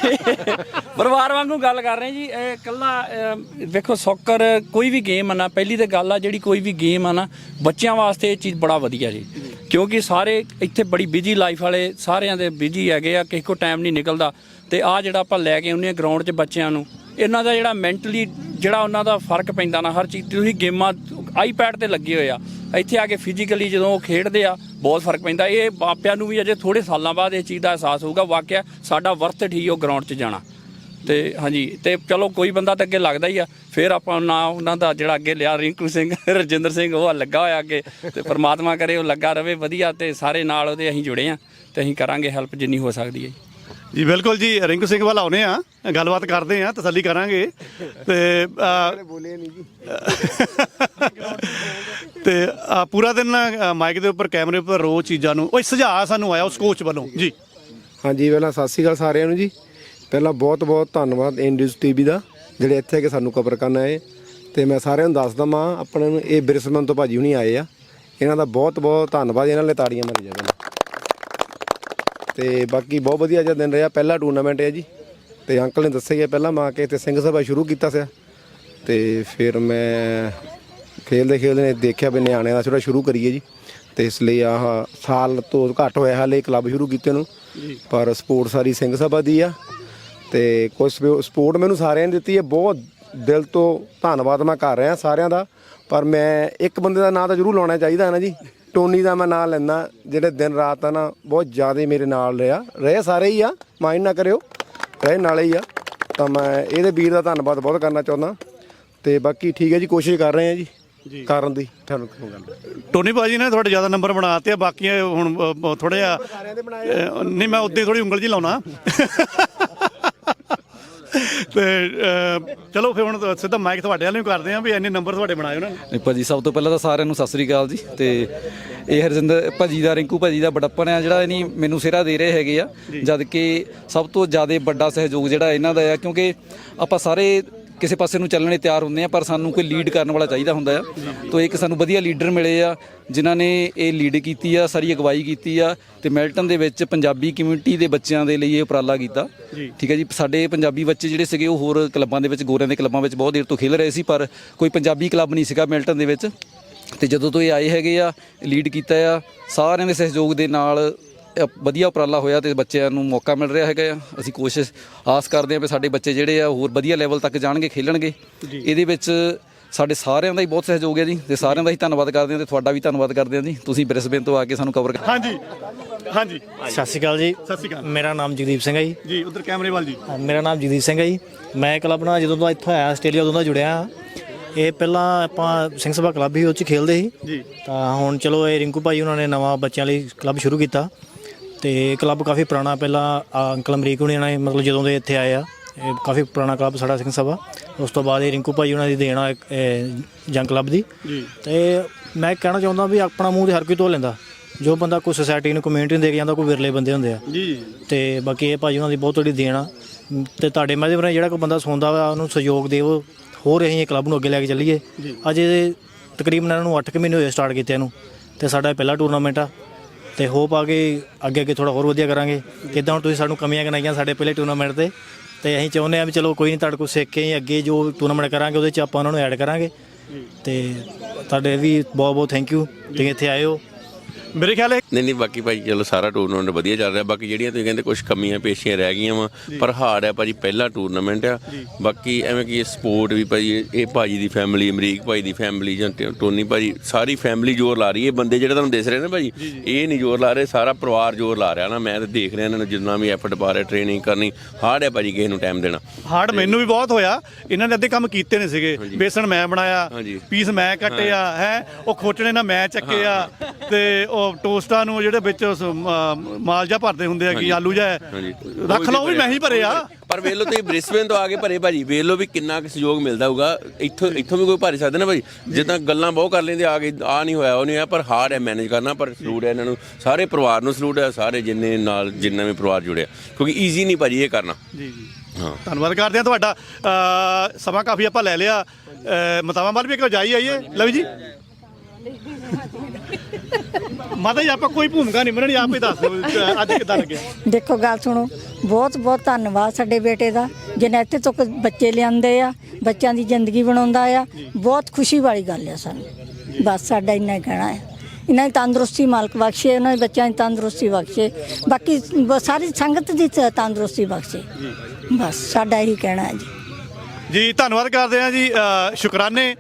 ਪਰਿਵਾਰ ਵਾਂਗੂ ਗੱਲ ਕਰ ਰਹੇ ਜੀ। ਇਹ ਇਕੱਲਾ ਵੇਖੋ ਸੌਕਰ ਕੋਈ ਵੀ ਗੇਮ ਆ ਨਾ, ਪਹਿਲੀ ਤੇ ਗੱਲ ਆ ਜਿਹੜੀ ਕੋਈ ਵੀ ਗੇਮ ਆ ਨਾ ਬੱਚਿਆਂ ਵਾਸਤੇ ਇਹ ਚੀਜ਼ ਬੜਾ ਵਧੀਆ ਜੀ, ਕਿਉਂਕਿ ਸਾਰੇ ਇੱਥੇ ਬੜੀ ਬਿਜੀ ਲਾਈਫ ਵਾਲੇ ਸਾਰਿਆਂ ਦੇ ਬਿਜੀ ਹੈਗੇ ਆ, ਕਿਸੇ ਕੋਲ ਟਾਈਮ ਨਹੀਂ ਨਿਕਲਦਾ। ਤੇ ਆ ਜਿਹੜਾ ਆਪਾਂ ਲੈ ਕੇ ਆਉਂਦੇ ਹਾਂ ਗਰਾਊਂਡ 'ਚ ਬੱਚਿਆਂ ਨੂੰ, ਇਹਨਾਂ ਦਾ ਜਿਹੜਾ ਮੈਂਟਲੀ ਜਿਹੜਾ ਉਹਨਾਂ ਦਾ ਫਰਕ ਪੈਂਦਾ ਨਾ, ਹਰ ਚੀਜ਼ ਤੁਸੀਂ ਗੇਮਾਂ ਆਈਪੈਡ ਤੇ ਲੱਗੇ ਹੋਏ ਆ, ਇੱਥੇ ਆ ਕੇ ਫਿਜ਼ੀਕਲੀ ਜਦੋਂ ਉਹ ਖੇਡਦੇ ਆ ਬਹੁਤ ਫਰਕ ਪੈਂਦਾ। ਇਹ ਮਾਪਿਆਂ ਨੂੰ ਵੀ ਅਜੇ ਥੋੜ੍ਹੇ ਸਾਲਾਂ ਬਾਅਦ ਇਹ ਚੀਜ਼ ਦਾ ਅਹਿਸਾਸ ਹੋਊਗਾ, ਵਾਕਿਆ ਸਾਡਾ ਵਰਥ ਹੀ ਉਹ ਗਰਾਊਂਡ 'ਚ ਜਾਣਾ। ਤੇ ਹਾਂਜੀ, ਤੇ ਚਲੋ ਕੋਈ ਬੰਦਾ ਤਾਂ ਅੱਗੇ ਲੱਗਦਾ ਹੀ ਆ। ਫਿਰ ਆਪਾਂ ਨਾ ਉਹਨਾਂ ਦਾ ਜਿਹੜਾ ਅੱਗੇ ਲਿਆ ਰਿੰਕੂ ਸਿੰਘ, ਰਜਿੰਦਰ ਸਿੰਘ, ਉਹ ਲੱਗਾ ਹੋਇਆ ਅੱਗੇ, ਤੇ ਪਰਮਾਤਮਾ ਕਰੇ ਉਹ ਲੱਗਾ ਰਵੇ ਵਧੀਆ, ਤੇ ਸਾਰੇ ਨਾਲ ਉਹਦੇ ਅਸੀਂ ਜੁੜੇ ਆ, ਤੇ ਅਸੀਂ ਕਰਾਂਗੇ ਹੈਲਪ ਜਿੰਨੀ ਹੋ ਸਕਦੀ ਹੈ ਜੀ। ਬਿਲਕੁਲ ਜੀ, ਰਿੰਕੂ ਸਿੰਘ ਵੱਲ ਆਉਨੇ ਆ, ਗੱਲਬਾਤ ਕਰਦੇ ਆ, ਤਸੱਲੀ ਕਰਾਂਗੇ। ਤੇ ਬੋਲੇ ਨਹੀਂ ਜੀ। ਤੇ ਪੂਰਾ ਦਿਨ ਮਾਈਕ ਦੇ ਉੱਪਰ, ਕੈਮਰੇ ਉੱਪਰ ਰੋਜ਼ ਚੀਜ਼ਾਂ ਨੂੰ ਉਹ ਸੁਝਾਅ ਸਾਨੂੰ ਆਇਆ ਉਸ ਕੋਚ ਵੱਲੋਂ ਜੀ। ਹਾਂਜੀ, ਪਹਿਲਾਂ ਸਤਿ ਸ਼੍ਰੀ ਅਕਾਲ ਸਾਰਿਆਂ ਨੂੰ ਜੀ। ਪਹਿਲਾਂ ਬਹੁਤ ਬਹੁਤ ਧੰਨਵਾਦ ਇੰਡਸ TV ਦਾ ਜਿਹੜੇ ਇੱਥੇ ਆ ਕੇ ਸਾਨੂੰ ਕਵਰ ਕਰਨ ਆਏ। ਤੇ ਮੈਂ ਸਾਰਿਆਂ ਨੂੰ ਦੱਸ ਦਵਾਂ, ਆਪਣੇ ਨੂੰ ਇਹ ਬਿਰਸਮਨ ਤੋਂ ਭਾਜੀ ਹੁਣੀ ਆਏ ਆ, ਇਹਨਾਂ ਦਾ ਬਹੁਤ ਬਹੁਤ ਧੰਨਵਾਦ, ਇਹਨਾਂ ਲਈ ਤਾੜੀਆਂ ਮਾਰੀ ਜਾਵੇ। ਤੇ ਬਾਕੀ ਬਹੁਤ ਵਧੀਆ ਜਿਹਾ ਦਿਨ ਰਿਹਾ, ਪਹਿਲਾ ਟੂਰਨਾਮੈਂਟ ਹੈ ਜੀ। ਤੇ ਅੰਕਲ ਨੇ ਦੱਸਿਆ ਗਿਆ ਪਹਿਲਾਂ ਮੈਂ ਆ ਕੇ ਇੱਥੇ ਸਿੰਘ ਸਭਾ ਸ਼ੁਰੂ ਕੀਤਾ ਸੀ, ਤੇ ਫਿਰ ਮੈਂ ਖੇਲਦੇ ਨੇ ਦੇਖਿਆ ਵੀ ਨਿਆਣਿਆਂ ਦਾ ਥੋੜ੍ਹਾ ਸ਼ੁਰੂ ਕਰੀਏ ਜੀ। ਤੇ ਇਸ ਲਈ ਆਹ ਸਾਲ ਤੋਂ ਘੱਟ ਹੋਇਆ ਹਾਲੇ ਕਲੱਬ ਸ਼ੁਰੂ ਕੀਤੇ ਨੂੰ, ਪਰ ਸਪੋਰਟ ਸਾਰੀ ਸਿੰਘ ਸਭਾ ਦੀ ਆ। ਤੇ ਕੁਛ ਸਪੋਰਟ ਮੈਨੂੰ ਸਾਰਿਆਂ ਨੇ ਦਿੱਤੀ ਹੈ, ਬਹੁਤ ਦਿਲ ਤੋਂ ਧੰਨਵਾਦ ਮੈਂ ਕਰ ਰਿਹਾ ਸਾਰਿਆਂ ਦਾ। ਪਰ ਮੈਂ ਇੱਕ ਬੰਦੇ ਦਾ ਨਾਂ ਤਾਂ ਜ਼ਰੂਰ ਲਾਉਣਾ ਚਾਹੀਦਾ ਹੈ ਨਾ ਜੀ, ਟੋਨੀ ਦਾ ਮੈਂ ਨਾਂ ਲੈਂਦਾ, ਜਿਹੜੇ ਦਿਨ ਰਾਤ ਆ ਨਾ ਬਹੁਤ ਜ਼ਿਆਦਾ ਮੇਰੇ ਨਾਲ ਰਹੇ ਸਾਰੇ ਹੀ ਆ, ਮਾਈਂਡ ਨਾ ਕਰਿਓ, ਰਹੇ ਨਾਲੇ ਹੀ ਆ। ਤਾਂ ਮੈਂ ਇਹਦੇ ਵੀਰ ਦਾ ਧੰਨਵਾਦ ਬਹੁਤ ਕਰਨਾ ਚਾਹੁੰਦਾ। ਤੇ ਬਾਕੀ ਠੀਕ ਹੈ ਜੀ, ਕੋਸ਼ਿਸ਼ ਕਰ ਰਹੇ ਹਾਂ ਜੀ, ਕਾਰਨ ਦੀ ਤੁਹਾਨੂੰ ਕਿਉਂ ਗੱਲ ਟੋਨੀ ਭਾਜੀ ਨੇ ਤੁਹਾਡੇ ਜ਼ਿਆਦਾ ਨੰਬਰ ਬਣਾਤੇ ਆ, ਬਾਕੀ ਹੁਣ ਥੋੜਾ ਜਿਹਾ ਨਹੀਂ, ਮੈਂ ਉੱਦੇ ਥੋੜੀ ਉਂਗਲ ਜੀ ਲਾਉਣਾ ਤੇ ਚਲੋ ਫਿਰ ਹੁਣ ਸਿੱਧਾ ਮਾਈਕ ਤੁਹਾਡੇ ਵਾਲੇ ਨੂੰ ਕਰਦੇ ਆ ਵੀ ਇੰਨੇ ਨੰਬਰ ਤੁਹਾਡੇ ਬਣਾਏ ਉਹਨਾਂ ਨੇ। ਨਹੀਂ ਭਾਜੀ, ਸਭ ਤੋਂ ਪਹਿਲਾਂ ਤਾਂ ਸਾਰਿਆਂ ਨੂੰ ਸਤਿ ਸ੍ਰੀ ਅਕਾਲ ਜੀ। ਤੇ ਇਹ ਹਰਜਿੰਦਰ ਭਾਜੀ ਦਾ, ਰਿੰਕੂ ਭਾਜੀ ਦਾ ਬੜੱਪਨ ਆ ਜਿਹੜਾ ਨਹੀਂ ਮੈਨੂੰ ਸਿਹਰਾ ਦੇ ਰਹੇ ਹੈਗੇ ਆ, ਜਦ ਕਿ ਸਭ ਤੋਂ ਜ਼ਿਆਦਾ ਵੱਡਾ ਸਹਿਯੋਗ ਜਿਹੜਾ ਇਹਨਾਂ ਦਾ ਆ, ਕਿਉਂਕਿ ਆਪਾਂ ਸਾਰੇ ਕਿਸੇ ਪਾਸੇ ਨੂੰ ਚੱਲਣੇ ਤਿਆਰ ਹੁੰਦੇ ਆ, ਪਰ ਸਾਨੂੰ ਕੋਈ ਲੀਡ ਕਰਨ ਵਾਲਾ ਚਾਹੀਦਾ ਹੁੰਦਾ ਆ। ਤਾਂ ਇੱਕ ਸਾਨੂੰ ਵਧੀਆ ਲੀਡਰ ਮਿਲੇ ਆ ਜਿਨ੍ਹਾਂ ਨੇ ਇਹ ਲੀਡ ਕੀਤੀ ਆ, ਸਾਰੀ ਅਗਵਾਈ ਕੀਤੀ ਆ ਤੇ ਮੈਲਟਨ ਦੇ ਵਿੱਚ ਪੰਜਾਬੀ ਕਮਿਊਨਿਟੀ ਦੇ ਬੱਚਿਆਂ ਦੇ ਲਈ ਇਹ ਉਪਰਾਲਾ ਕੀਤਾ। ਠੀਕ ਹੈ ਜੀ। ਸਾਡੇ ਪੰਜਾਬੀ ਬੱਚੇ ਜਿਹੜੇ ਸੀਗੇ ਉਹ ਹੋਰ ਕਲੱਬਾਂ ਦੇ ਵਿੱਚ, ਗੋਰਿਆਂ ਦੇ ਕਲੱਬਾਂ ਵਿੱਚ ਬਹੁਤ ਦੇਰ ਤੋਂ ਖੇਡ ਰਹੇ ਸੀ, ਪਰ ਕੋਈ ਪੰਜਾਬੀ ਕਲੱਬ ਨਹੀਂ ਸੀਗਾ ਮੈਲਟਨ ਦੇ ਵਿੱਚ। ਤੇ ਜਦੋਂ ਤੋਂ ਇਹ ਆਏ ਹੈਗੇ ਆ, ਲੀਡ ਕੀਤਾ ਆ, ਸਾਰਿਆਂ ਦੇ ਸਹਿਯੋਗ ਦੇ ਨਾਲ ਵਧੀਆ ਉਪਰਾਲਾ ਹੋਇਆ ਤੇ ਬੱਚਿਆਂ ਨੂੰ ਮੌਕਾ ਮਿਲ ਰਿਹਾ ਹੈਗਾ ਆ। ਅਸੀਂ ਕੋਸ਼ਿਸ਼ ਆਸ ਕਰਦੇ ਹਾਂ ਵੀ ਸਾਡੇ ਬੱਚੇ ਜਿਹੜੇ ਆ ਹੋਰ ਵਧੀਆ ਲੈਵਲ ਤੱਕ ਜਾਣਗੇ, ਖੇਲਣਗੇ। ਇਹਦੇ ਵਿੱਚ ਸਾਡੇ ਸਾਰਿਆਂ ਦਾ ਹੀ ਬਹੁਤ ਸਹਿਯੋਗ ਹੈ ਜੀ, ਤੇ ਸਾਰਿਆਂ ਦਾ ਹੀ ਧੰਨਵਾਦ ਕਰਦੇ ਹਾਂ ਤੇ ਤੁਹਾਡਾ ਵੀ ਧੰਨਵਾਦ ਕਰਦੇ ਹਾਂ ਜੀ, ਤੁਸੀਂ ਬ੍ਰਿਸਬੇਨ ਤੋਂ ਆ ਕੇ ਸਾਨੂੰ ਕਵਰ ਹਾਂਜੀ ਹਾਂਜੀ, ਸਤਿ ਸ਼੍ਰੀ ਅਕਾਲ ਜੀ। ਸਤਿ ਸ਼੍ਰੀ ਅਕਾਲ। ਮੇਰਾ ਨਾਮ ਜਗਦੀਪ ਸਿੰਘ ਹੈ ਜੀ। ਜੀ ਉਧਰ ਕੈਮਰੇ ਵੱਲ ਜੀ। ਮੇਰਾ ਨਾਮ ਜਗਦੀਪ ਸਿੰਘ ਹੈ ਜੀ। ਮੈਂ ਕਲੱਬ ਨਾਲ ਜਦੋਂ ਦਾ ਇੱਥੋਂ ਆਇਆ ਆਸਟ੍ਰੇਲੀਆ ਉਦੋਂ ਦਾ ਜੁੜਿਆ ਹਾਂ। ਇਹ ਪਹਿਲਾਂ ਆਪਾਂ ਸਿੰਘ ਸਭਾ ਕਲੱਬ ਹੀ ਉਹ 'ਚ ਖੇਲਦੇ ਸੀ ਜੀ, ਤਾਂ ਹੁਣ ਚਲੋ ਇਹ ਰਿੰਕੂ ਭਾਈ ਉਹਨਾਂ ਨੇ ਨਵਾਂ ਬੱਚਿਆਂ ਲਈ ਕਲੱਬ ਸ਼ੁਰੂ ਕੀਤਾ ਤੇ ਕਲੱਬ ਕਾਫੀ ਪੁਰਾਣਾ, ਪਹਿਲਾਂ ਅੰਕਲ ਅਮਰੀਕ ਹੁਣੀ ਨੇ ਮਤਲਬ ਜਦੋਂ ਦੇ ਇੱਥੇ ਆਏ ਆ, ਇਹ ਕਾਫੀ ਪੁਰਾਣਾ ਕਲੱਬ ਸਾਡਾ ਸਿੰਘ ਸਭਾ। ਉਸ ਤੋਂ ਬਾਅਦ ਇਹ ਰਿੰਕੂ ਭਾਈ ਉਹਨਾਂ ਦੀ ਦੇਣਾ ਜੰਗ ਕਲੱਬ ਦੀ। ਤੇ ਮੈਂ ਕਹਿਣਾ ਚਾਹੁੰਦਾ ਵੀ ਆਪਣਾ ਮੂੰਹ ਤੇ ਹਰ ਕੋਈ ਧੋ ਲੈਂਦਾ, ਜੋ ਬੰਦਾ ਕੋਈ ਸੁਸਾਇਟੀ ਨੂੰ, ਕਮਿਊਨਿਟੀ ਨੂੰ ਦੇ ਕੇ ਜਾਂਦਾ, ਕੋਈ ਵਿਰਲੇ ਬੰਦੇ ਹੁੰਦੇ ਆ ਜੀ। ਤੇ ਬਾਕੀ ਇਹ ਭਾਜੀ ਉਹਨਾਂ ਦੀ ਬਹੁਤ ਵੱਡੀ ਦੇਣ ਆ ਤੇ ਤੁਹਾਡੇ ਮਾਧਿਅਮ ਰਾਹੀਂ ਜਿਹੜਾ ਕੋਈ ਬੰਦਾ ਸੁਣਦਾ ਵਾ ਉਹਨੂੰ ਸਹਿਯੋਗ ਦਿਓ, ਹੋਰ ਅਸੀਂ ਇਹ ਕਲੱਬ ਨੂੰ ਅੱਗੇ ਲੈ ਕੇ ਚੱਲੀਏ। ਅਜੇ ਤਕਰੀਬਨ ਇਹਨਾਂ ਨੂੰ 8 ਕੁ ਮਹੀਨੇ ਹੋਏ ਸਟਾਰਟ ਕੀਤੇ ਨੂੰ, ਤੇ ਸਾਡਾ ਪਹਿਲਾ ਟੂਰਨਾਮੈਂਟ ਆ ਤੇ ਹੋਪ ਆ ਕੇ ਅੱਗੇ ਥੋੜਾ ਹੋਰ ਵਧੀਆ ਕਰਾਂਗੇ। ਕਿੱਦਾਂ ਹੁਣ ਤੁਸੀਂ ਸਾਨੂੰ ਕਮੀਆਂ ਗਿਣਾਈਆਂ ਸਾਡੇ ਪਹਿਲੇ ਟੂਰਨਾਮੈਂਟ ਤੇ ਅਸੀਂ ਚਾਹੁੰਦੇ ਹਾਂ ਵੀ ਚਲੋ ਕੋਈ ਨਹੀਂ, ਤੁਹਾਡੇ ਕੋਲ ਸਿੱਖ ਕੇ ਅੱਗੇ ਜੋ ਟੂਰਨਾਮੈਂਟ ਕਰਾਂਗੇ ਉਹਦੇ 'ਚ ਆਪਾਂ ਉਹਨਾਂ ਨੂੰ ਐਡ ਕਰਾਂਗੇ। ਤੇ ਤੁਹਾਡੇ ਵੀ ਬਹੁਤ ਬਹੁਤ ਥੈਂਕ ਯੂ, ਤੁਸੀਂ ਇੱਥੇ ਆਏ ਹੋ। ਮੇਰੇ ਖਿਆਲ ਨਹੀਂ ਬਾਕੀ ਭਾਈ ਚਲੋ ਸਾਰਾ ਟੂਰਨਾਮੈਂਟ ਵਧੀਆ ਚੱਲ ਰਿਹਾ। ਬਾਕੀ ਜਿਹੜੀਆਂ ਤੁਸੀਂ ਕਹਿੰਦੇ ਕੁਝ ਕਮੀਆਂ ਪੇਸ਼ੀਆਂ ਰਹਿ ਗਈਆਂ ਵਾ, ਪਰ ਹਾਰਡ ਹੈ ਭਾਜੀ, ਪਹਿਲਾ ਟੂਰਨਾਮੈਂਟ ਆ। ਬਾਕੀ ਐਵੇਂ ਕਿ ਸਪੋਰਟ ਵੀ ਭਾਜੀ, ਇਹ ਭਾਜੀ ਦੀ ਫੈਮਿਲੀ, ਅਮਰੀਕ ਭਾਈ ਦੀ ਫੈਮਿਲੀ ਜਾਂ ਟੋਨੀ ਭਾਜੀ, ਸਾਰੀ ਫੈਮਿਲੀ ਜ਼ੋਰ ਲਾ ਰਹੀ ਹੈ। ਬੰਦੇ ਜਿਹੜੇ ਤੁਹਾਨੂੰ ਦਿਸ ਰਹੇ ਨੇ ਭਾਜੀ, ਇਹ ਨਹੀਂ ਜ਼ੋਰ ਲਾ ਰਹੇ, ਸਾਰਾ ਪਰਿਵਾਰ ਜ਼ੋਰ ਲਾ ਰਿਹਾ ਨਾ। ਮੈਂ ਤਾਂ ਦੇਖ ਰਿਹਾ ਇਹਨਾਂ ਨੂੰ ਜਿੰਨਾ ਵੀ ਐਫਰਟ ਪਾ ਰਿਹਾ, ਟ੍ਰੇਨਿੰਗ ਕਰਨੀ ਹਾਰਡ ਹੈ ਭਾਜੀ, ਕਿਸੇ ਨੂੰ ਟਾਈਮ ਦੇਣਾ ਹਾਰਡ। ਮੈਨੂੰ ਵੀ ਬਹੁਤ ਹੋਇਆ, ਇਹਨਾਂ ਨੇ ਅੱਧੇ ਕੰਮ ਕੀਤੇ ਨੇ ਸੀਗੇ। ਬੇਸਣ ਮੈਂ ਬਣਾਇਆ, ਪੀਸ ਮੈਂ ਕੱਟਿਆ ਹੈ, ਉਹ ਖੋਚਣੇ ਨਾਲ ਮੈਂ ਚੱਕਿਆ, ਤੇ ਉਹ ਟੋਸਟਾਂ ਨੂੰ ਜਿਹੜੇ ਵਿੱਚ ਮਾਲ ਜਾ ਭਰਦੇ ਹੁੰਦੇ ਆ ਕਿ ਆਲੂ ਜਾ ਰੱਖ ਲਓ, ਵੀ ਮੈਂ ਹੀ ਭਰਿਆ। ਪਰ ਵੇਖ ਲਓ ਤੁਸੀਂ ਬ੍ਰਿਸਬੇਨ ਤੋਂ ਆ ਕੇ ਭਰੇ ਭਾਜੀ, ਵੇਖ ਲਓ ਵੀ ਕਿੰਨਾ ਕੁ ਸਹਿਯੋਗ ਮਿਲਦਾ ਹੋਊਗਾ। ਇੱਥੋਂ ਵੀ ਕੋਈ ਭਰ ਸਕਦਾ ਨਾ ਭਾਜੀ, ਜਿੱਦਾਂ ਗੱਲਾਂ ਬਹੁਤ ਕਰ ਲੈਂਦੇ ਆ ਕੇ, ਆ ਨਹੀਂ ਹੋਇਆ ਉਹ ਨਹੀਂ ਹੋਇਆ, ਪਰ ਹਾਰਡ ਹੈ ਮੈਨੇਜ ਕਰਨਾ। ਪਰ ਸਲੂਟ ਹੈ ਇਹਨਾਂ ਨੂੰ, ਸਾਰੇ ਪਰਿਵਾਰ ਨੂੰ ਸਲੂਟ ਹੈ, ਸਾਰੇ ਜਿੰਨੇ ਨਾਲ ਜਿੰਨਾ ਵੀ ਪਰਿਵਾਰ ਜੁੜਿਆ, ਕਿਉਂਕਿ ਈਜ਼ੀ ਨਹੀਂ ਭਾਜੀ ਇਹ ਕਰਨਾ। ਜੀ ਜੀ, ਹਾਂ, ਧੰਨਵਾਦ ਕਰਦੇ ਹਾਂ ਤੁਹਾਡਾ। ਸਮਾਂ ਕਾਫੀ ਆਪਾਂ ਲੈ ਲਿਆ, ਮਤਾਵਾਂ ਵੱਲ ਵੀ ਇੱਕ ਜਾਈ ਆਈਏ। ਲਵੀ ਜੀ, ਮਾਤਾ ਜੀ ਆਪਾਂ ਕੋਈ ਭੂਮਿਕਾ ਨਹੀਂ ਮੰਨਣੀ, ਆਪ ਹੀ ਦੱਸ ਦਿਓ ਅੱਜ ਕਿੱਦਾਂ ਲੱਗਿਆ। ਦੇਖੋ ਗੱਲ ਸੁਣੋ, ਬਹੁਤ ਬਹੁਤ ਧੰਨਵਾਦ ਸਾਡੇ ਬੇਟੇ ਦਾ, ਜਿਹਨੇ ਇੱਥੇ ਤੱਕ ਬੱਚੇ ਲਿਆਂਦੇ ਆ, ਬੱਚਿਆਂ ਦੀ ਜ਼ਿੰਦਗੀ ਬਣਾਉਂਦਾ ਆ। ਬਹੁਤ ਖੁਸ਼ੀ ਵਾਲੀ ਗੱਲ ਆ ਸਾਨੂੰ। ਬਸ ਸਾਡਾ ਇੰਨਾ ਹੀ ਕਹਿਣਾ ਹੈ, ਇਹਨਾਂ ਦੀ ਤੰਦਰੁਸਤੀ ਮਾਲਕ ਬਖਸ਼ੇ, ਉਹਨਾਂ ਦੇ ਬੱਚਿਆਂ ਦੀ ਤੰਦਰੁਸਤੀ ਬਖਸ਼ੇ, ਬਾਕੀ ਸਾਰੀ ਸੰਗਤ ਦੀ ਤੰਦਰੁਸਤੀ ਬਖਸ਼ੇ। ਬਸ ਸਾਡਾ ਇਹੀ ਕਹਿਣਾ ਹੈ ਜੀ। ਜੀ ਧੰਨਵਾਦ ਕਰਦੇ ਹਾਂ ਜੀ। ਸ਼ੁਕਰਾਨੇ,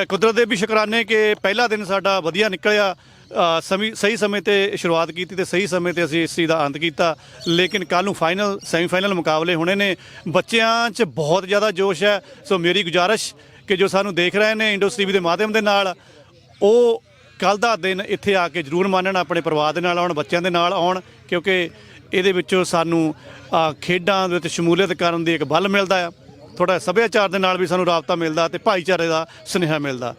ਕੁਦਰਤ ਦੇ ਵੀ ਸ਼ੁਕਰਾਨੇ ਕਿ ਪਹਿਲਾ ਦਿਨ ਸਾਡਾ ਵਧੀਆ ਨਿਕਲਿਆ। ਸਹੀ ਸਮੇਂ ਤੇ ਸ਼ੁਰੂਆਤ ਕੀਤੀ ਤੇ ਸਹੀ ਸਮੇਂ ਤੇ ਅਸੀਂ ਇਸ ਚੀਜ਼ ਦਾ ਅੰਤ ਕੀਤਾ। ਲੇਕਿਨ ਕੱਲ੍ਹ ਨੂੰ ਫਾਈਨਲ, ਸੈਮੀਫਾਈਨਲ ਮੁਕਾਬਲੇ ਹੋਣੇ ਨੇ। ਬੱਚਿਆਂ 'ਚ ਬਹੁਤ ਜ਼ਿਆਦਾ ਜੋਸ਼ ਹੈ। ਸੋ ਮੇਰੀ ਗੁਜ਼ਾਰਿਸ਼ ਕਿ ਜੋ ਸਾਨੂੰ ਦੇਖ ਰਹੇ ਨੇ ਇੰਡਸਟਰੀ ਦੇ ਮਾਧਿਅਮ ਦੇ ਨਾਲ, ਉਹ ਕੱਲ੍ਹ ਦਾ ਦਿਨ ਇੱਥੇ ਆ ਕੇ ਜ਼ਰੂਰ ਮਾਣਨ, ਆਪਣੇ ਪਰਿਵਾਰ ਦੇ ਨਾਲ ਆਉਣ, ਬੱਚਿਆਂ ਦੇ ਨਾਲ ਆਉਣ, ਕਿਉਂਕਿ ਇਹਦੇ ਵਿੱਚੋਂ ਸਾਨੂੰ ਖੇਡਾਂ ਦੇ ਵਿੱਚ ਸ਼ਮੂਲੀਅਤ ਕਰਨ ਦੀ ਇੱਕ ਬਲ ਮਿਲਦਾ ਆ। ਥੋੜ੍ਹਾ ਸੱਭਿਆਚਾਰ ਦੇ ਨਾਲ ਵੀ ਸਾਨੂੰ ਰਾਬਤਾ ਮਿਲਦਾ ਤੇ ਭਾਈਚਾਰੇ ਦਾ ਸੁਨੇਹਾ ਮਿਲਦਾ।